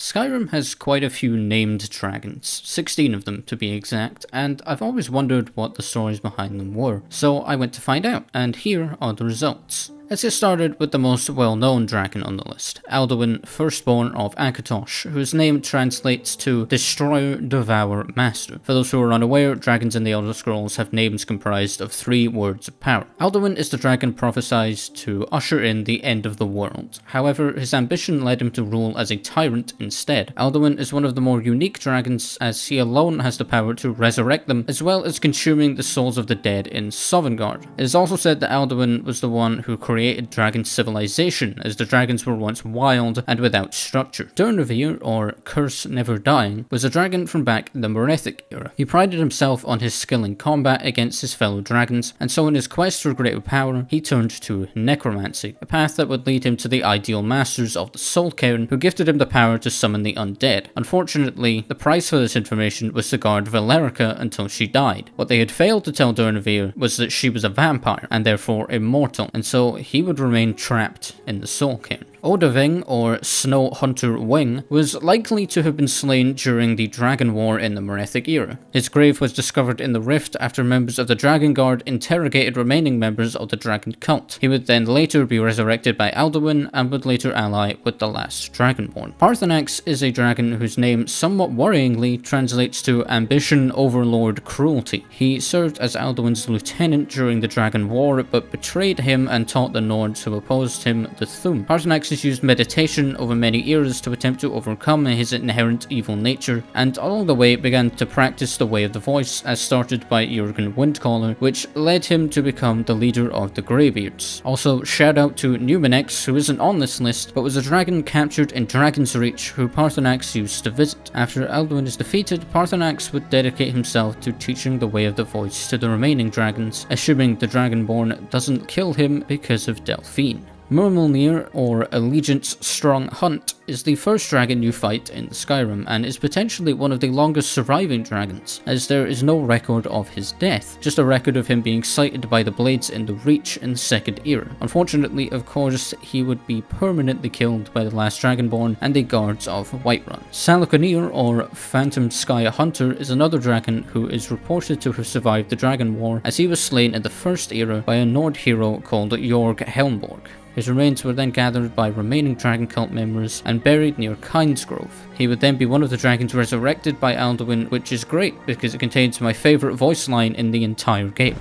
Skyrim has quite a few named dragons, 16 of them to be exact, and I've always wondered what the stories behind them were, so I went to find out, and here are the results. Let's get started with the most well-known dragon on the list, Aldwin, firstborn of Akatosh, whose name translates to Destroyer, Devourer, Master. For those who are unaware, dragons in the Elder Scrolls have names comprised of 3 words of power. Aldwin is the dragon prophesied to usher in the end of the world. However, his ambition led him to rule as a tyrant instead. Aldwin is one of the more unique dragons, as he alone has the power to resurrect them, as well as consuming the souls of the dead in Sovngarde. It is also said that Aldwin was the one who created dragon civilization, as the dragons were once wild and without structure. Durnevere, or Curse Never Dying, was a dragon from back in the Merethic era. He prided himself on his skill in combat against his fellow dragons, and so in his quest for greater power, he turned to necromancy, a path that would lead him to the ideal masters of the Soul Cairn, who gifted him the power to summon the undead. Unfortunately, the price for this information was to guard Valerica until she died. What they had failed to tell Durnevere was that she was a vampire, and therefore immortal, and so he would remain trapped in the Soul Cairn. Oding, or Snow Hunter Wing, was likely to have been slain during the Dragon War in the Merethic era. His grave was discovered in the Rift after members of the Dragon Guard interrogated remaining members of the Dragon Cult. He would then later be resurrected by Aldwin and would later ally with the last Dragonborn. Parthenax is a dragon whose name somewhat worryingly translates to Ambition, Overlord, Cruelty. He served as Aldwin's lieutenant during the Dragon War, but betrayed him and taught the Nords who opposed him the Thu'um. Parthenax used meditation over many eras to attempt to overcome his inherent evil nature, and along the way began to practice the Way of the Voice, as started by Jurgen Windcaller, which led him to become the leader of the Greybeards. Also, shout out to Numenex, who isn't on this list, but was a dragon captured in Dragon's Reach, who Parthenax used to visit. After Aldwin is defeated, Parthenax would dedicate himself to teaching the Way of the Voice to the remaining dragons, assuming the Dragonborn doesn't kill him because of Delphine. Murmulnir, or Allegiance Strong Hunt, is the first dragon you fight in Skyrim, and is potentially one of the longest surviving dragons, as there is no record of his death, just a record of him being sighted by the Blades in the Reach in the Second Era. Unfortunately, of course, he would be permanently killed by the last Dragonborn and the guards of Whiterun. Salaconir, or Phantom Sky Hunter, is another dragon who is reported to have survived the Dragon War, as he was slain in the First Era by a Nord hero called Jorg Helmborg. His remains were then gathered by remaining Dragon Cult members and buried near Kynesgrove. He would then be one of the dragons resurrected by Aldwin, which is great because it contains my favourite voice line in the entire game.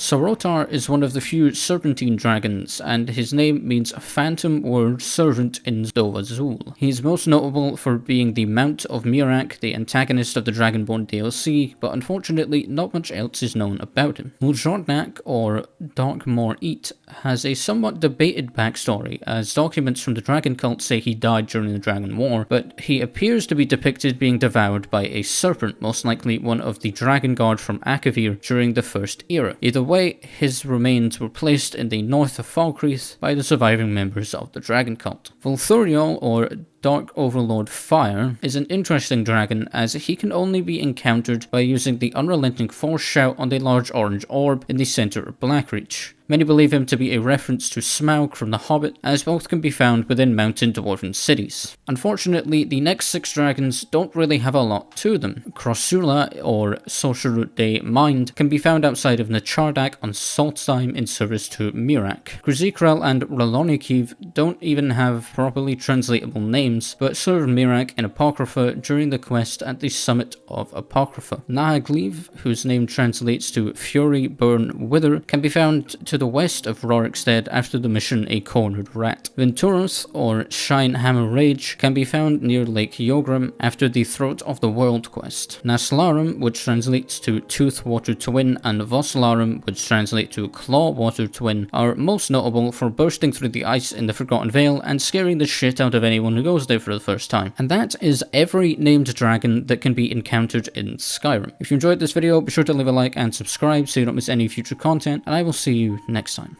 So Rotar is one of the few serpentine dragons, and his name means Phantom Word Servant in Dovazul. He's most notable for being the Mount of Mirak, the antagonist of the Dragonborn DLC, but unfortunately not much else is known about him. Muljornak, or Darkmoor Eat, has a somewhat debated backstory, as documents from the Dragon Cult say he died during the Dragon War, but he appears to be depicted being devoured by a serpent, most likely one of the Dragon Guard from Akavir during the First Era. Either way, his remains were placed in the north of Falkreath by the surviving members of the Dragon Cult. Volthuriol, or Dark Overlord Fire, is an interesting dragon, as he can only be encountered by using the unrelenting force shout on the large orange orb in the centre of Blackreach. Many believe him to be a reference to Smaug from The Hobbit, as both can be found within mountain dwarven cities. Unfortunately, the next 6 dragons don't really have a lot to them. Crossula, or Sorcerer de Mind, can be found outside of Nachardak on Saltzheim in service to Mirak. Grizikrel and Ralonikiv don't even have properly translatable names, but serve Mirak in Apocrypha during the quest at the summit of Apocrypha. Nahagliv, whose name translates to Fury, Burn, Wither, can be found to the west of Rorikstead after the mission A Cornered Rat. Venturus, or Shine Hammer Rage, can be found near Lake Yogram after the Throat of the World quest. Naslarum, which translates to Tooth Water Twin, and Voslarum, which translates to Claw Water Twin, are most notable for bursting through the ice in the Forgotten Vale and scaring the shit out of anyone who goes there for the first time. And that is every named dragon that can be encountered in Skyrim. If you enjoyed this video, be sure to leave a like and subscribe so you don't miss any future content, and I will see you next time.